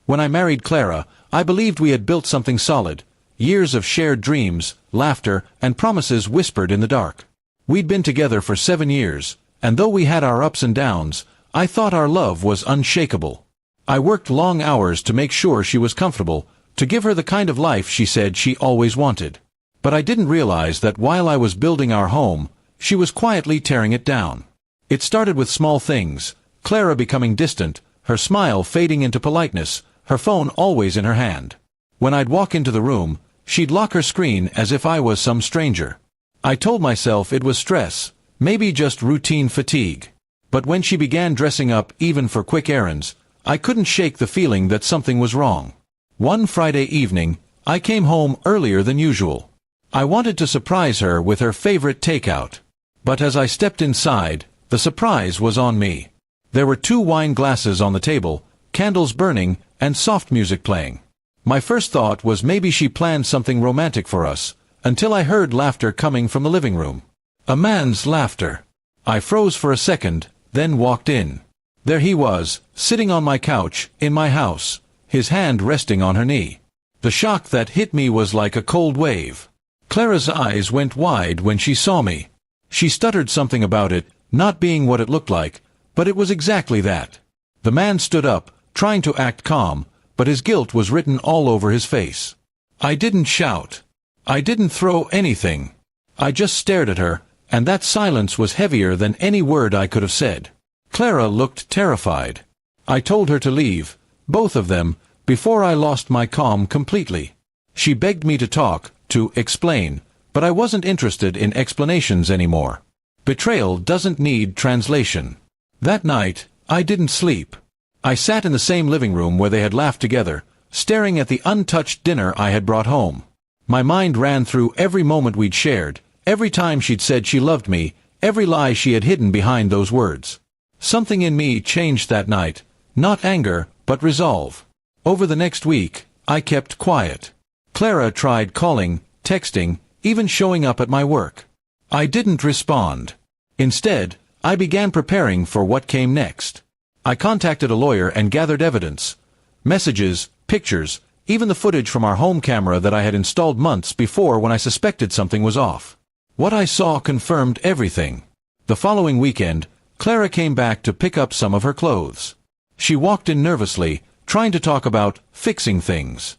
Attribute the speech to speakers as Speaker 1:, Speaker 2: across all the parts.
Speaker 1: When I married Clara, I believed we had built something solid. Years of shared dreams, laughter, and promises whispered in the dark. We'd been together for 7 years, and though we had our ups and downs, I thought our love was unshakable. I worked long hours to make sure she was comfortable, to give her the kind of life she said she always wanted. But I didn't realize that while I was building our home, she was quietly tearing it down. It started with small things: Clara becoming distant, her smile fading into politeness, her phone always in her hand. When I'd walk into the room, she'd lock her screen as if I was some stranger. I told myself it was stress, maybe just routine fatigue. But when she began dressing up even for quick errands, I couldn't shake the feeling that something was wrong. One Friday evening, I came home earlier than usual. I wanted to surprise her with her favorite takeout. But as I stepped inside, the surprise was on me. There were 2 wine glasses on the table, candles burning, and soft music playing. My first thought was maybe she planned something romantic for us, until I heard laughter coming from the living room. A man's laughter. I froze for a second, then walked in. There he was, sitting on my couch, in my house, his hand resting on her knee. The shock that hit me was like a cold wave. Clara's eyes went wide when she saw me. She stuttered something about it not being what it looked like, but it was exactly that. The man stood up, trying to act calm, but his guilt was written all over his face. I didn't shout. I didn't throw anything. I just stared at her, and that silence was heavier than any word I could have said. Clara looked terrified. I told her to leave, both of them, before I lost my calm completely. She begged me to talk, to explain, but I wasn't interested in explanations anymore. Betrayal doesn't need translation. That night, I didn't sleep. I sat in the same living room where they had laughed together, staring at the untouched dinner I had brought home. My mind ran through every moment we'd shared, every time she'd said she loved me, every lie she had hidden behind those words. Something in me changed that night, not anger, but resolve. Over the next week, I kept quiet. Clara tried calling, texting, even showing up at my work. I didn't respond. Instead, I began preparing for what came next. I contacted a lawyer and gathered evidence. Messages, pictures, even the footage from our home camera that I had installed months before when I suspected something was off. What I saw confirmed everything. The following weekend, Clara came back to pick up some of her clothes. She walked in nervously, trying to talk about fixing things.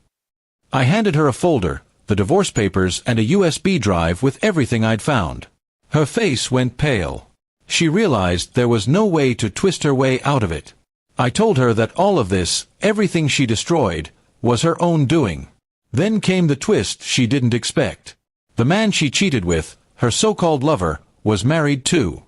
Speaker 1: I handed her a folder, the divorce papers, and a USB drive with everything I'd found. Her face went pale. She realized there was no way to twist her way out of it. I told her that all of this, everything she destroyed, was her own doing. Then came the twist she didn't expect. The man she cheated with, her so-called lover, was married too.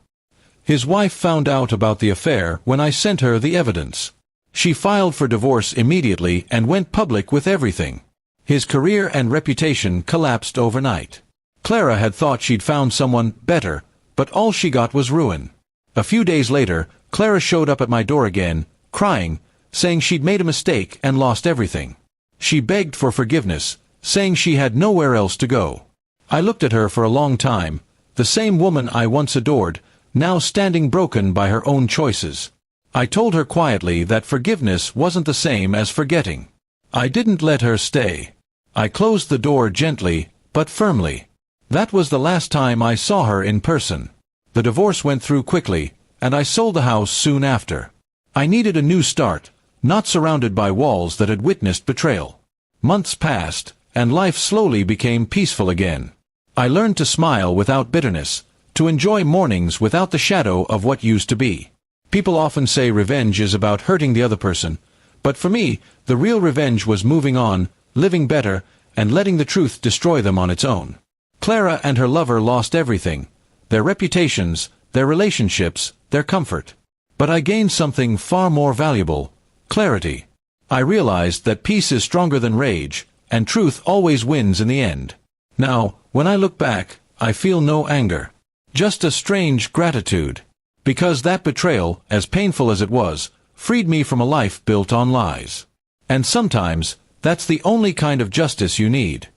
Speaker 1: His wife found out about the affair when I sent her the evidence. She filed for divorce immediately and went public with everything. His career and reputation collapsed overnight. Clara had thought she'd found someone better, but all she got was ruin. A few days later, Clara showed up at my door again, crying, saying she'd made a mistake and lost everything. She begged for forgiveness, saying she had nowhere else to go. I looked at her for a long time, the same woman I once adored, now standing broken by her own choices. I told her quietly that forgiveness wasn't the same as forgetting. I didn't let her stay. I closed the door gently, but firmly. That was the last time I saw her in person. The divorce went through quickly, and I sold the house soon after. I needed a new start, not surrounded by walls that had witnessed betrayal. Months passed, and life slowly became peaceful again. I learned to smile without bitterness, to enjoy mornings without the shadow of what used to be. People often say revenge is about hurting the other person, but for me, the real revenge was moving on, living better, and letting the truth destroy them on its own. Clara and her lover lost everything: their reputations, their relationships, their comfort. But I gained something far more valuable: clarity. I realized that peace is stronger than rage, and truth always wins in the end. Now, when I look back, I feel no anger. Just a strange gratitude. Because that betrayal, as painful as it was, freed me from a life built on lies. And sometimes, that's the only kind of justice you need.